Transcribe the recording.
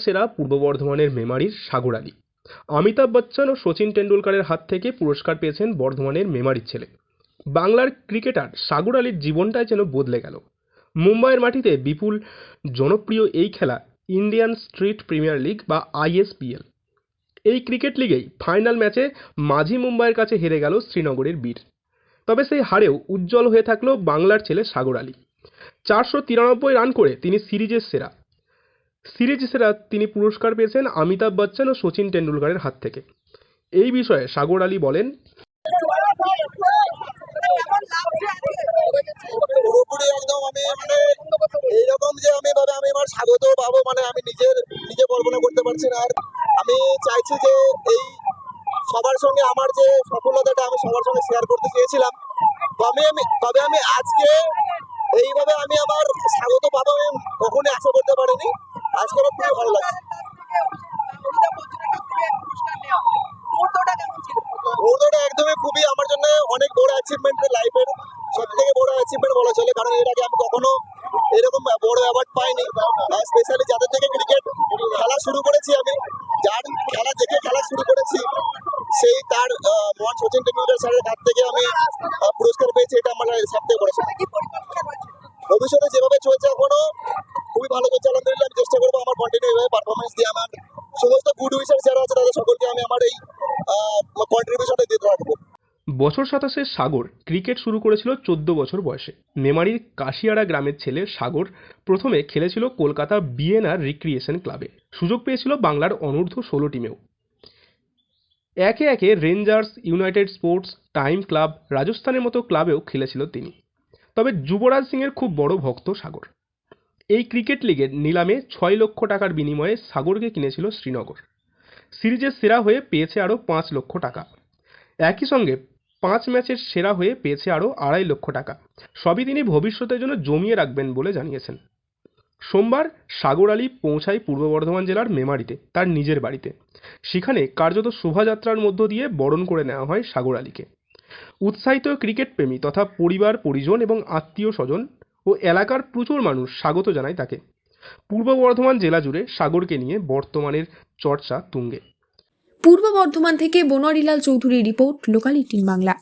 সেরা পূর্ব বর্ধমানের মেমারির সাগর আলী। অমিতাভ বচ্চন ও শচীন টেন্ডুলকারের হাত থেকে পুরস্কার পেয়েছেন বর্ধমানের মেমারির ছেলে। বাংলার ক্রিকেটার সাগর আলীর জীবনটাই যেন বদলে গেল। মুম্বাইয়ের মাটিতে বিপুল জনপ্রিয় এই খেলা ইন্ডিয়ান স্ট্রিট প্রিমিয়ার লিগ বা ISPL। এই ক্রিকেট লিগেই ফাইনাল ম্যাচে মাঝি মুম্বাইয়ের কাছে হেরে গেল শ্রীনগরের বীর। তবে সেই হারেও উজ্জ্বল হয়ে থাকলো বাংলার ছেলে সাগর আলী। 493 রান করে তিনি সিরিজ সেরা তিনি পুরস্কার পেয়েছেন অমিতাভ বচ্চন ও শচীন টেন্ডুলকারের হাত থেকে। এই বিষয়ে সাগর আলী বলেন, পুরোপুরি একদম আমি এইরকম যে আমি আমার স্বাগত পাবো আমি নিজে কল্পনা করতে পারছি না। আর আমি চাইছি যে এই সবার সঙ্গে আমার যে সফলতাটা আমি সবার সঙ্গে শেয়ার করতে চেয়েছিলাম, তবে আমি আজকে এইভাবে আমি আমার স্বাগত পাবো আমি কখনোই আশা করতে পারিনি। আজকে আমার খুবই ভালো লাগছে। মুহূর্তটা একদমই খুবই আমার জন্য অনেক বড় অ্যাচিভমেন্ট, লাইফের সব থেকে বড় অ্যাচিভমেন্ট বলা চলে। কারণ এর আগে আমি কখনো এরকম বড় অ্যাওয়ার্ড পাইনি। স্পেশালি যাদের থেকে ক্রিকেট খেলা শুরু করেছি, আমি যার খেলা দেখে খেলা শুরু করেছি, সেই তার মহান শচীন টেন্ডুলকার স্যারের হাত থেকে আমি পুরস্কার পেয়েছি। এটা আমার সব থেকে বড়। ভবিষ্যতে যেভাবে চলছে এখনো খুবই ভালো করছে আলহামদুলিল্লাহ। আমি চেষ্টা করবো আমার কন্টিনিউ এইভাবে পারফরমেন্স দিয়ে আমার সমস্ত গুড উইশার যারা আছে তাদের সকলকে আমি আমার এই কন্ট্রিবিউশনটা দিতে থাকবো। বছর 27 সাগর ক্রিকেট শুরু করেছিল 14 বছর বয়সে। মেমারির কাশিয়াড়া গ্রামের ছেলে সাগর প্রথমে খেলেছিল কলকাতা বিএনআর রিক্রিয়েশন ক্লাবে। সুযোগ পেয়েছিল বাংলার অনূর্ধ্ব 16 টিমেও। একে একে rangers, United sports, time club, রাজস্থানের মতো ক্লাবেও খেলেছিল তিনি। তবে যুবরাজ সিংয়ের খুব বড় ভক্ত সাগর। এই ক্রিকেট লিগের নিলামে 6 লক্ষ টাকার বিনিময়ে সাগরকে কিনেছিল শ্রীনগর। সিরিজের সেরা হয়ে পেয়েছে আরও 5 লক্ষ টাকা। একই সঙ্গে 5 ম্যাচের সেরা হয়ে পেয়েছে আরও 2.5 লক্ষ টাকা। সবই তিনি ভবিষ্যতের জন্য জমিয়ে রাখবেন বলে জানিয়েছেন। সোমবার সাগর আলী পৌঁছায় পূর্ব বর্ধমান জেলার মেমারিতে তার নিজের বাড়িতে। সেখানে কার্যত শোভাযাত্রার মধ্য দিয়ে বরণ করে নেওয়া হয় সাগর আলীকে। উৎসাহিত ক্রিকেট প্রেমী তথা পরিবার পরিজন এবং আত্মীয় স্বজন ও এলাকার প্রচুর মানুষ স্বাগত জানায় তাকে। পূর্ব বর্ধমান জেলা জুড়ে সাগরকে নিয়ে বর্তমানের চর্চা তুঙ্গে। পূর্ব বর্ধমান থেকে বনোয়ারিলাল চৌধুরীর রিপোর্ট, লোকাল 18 বাংলা।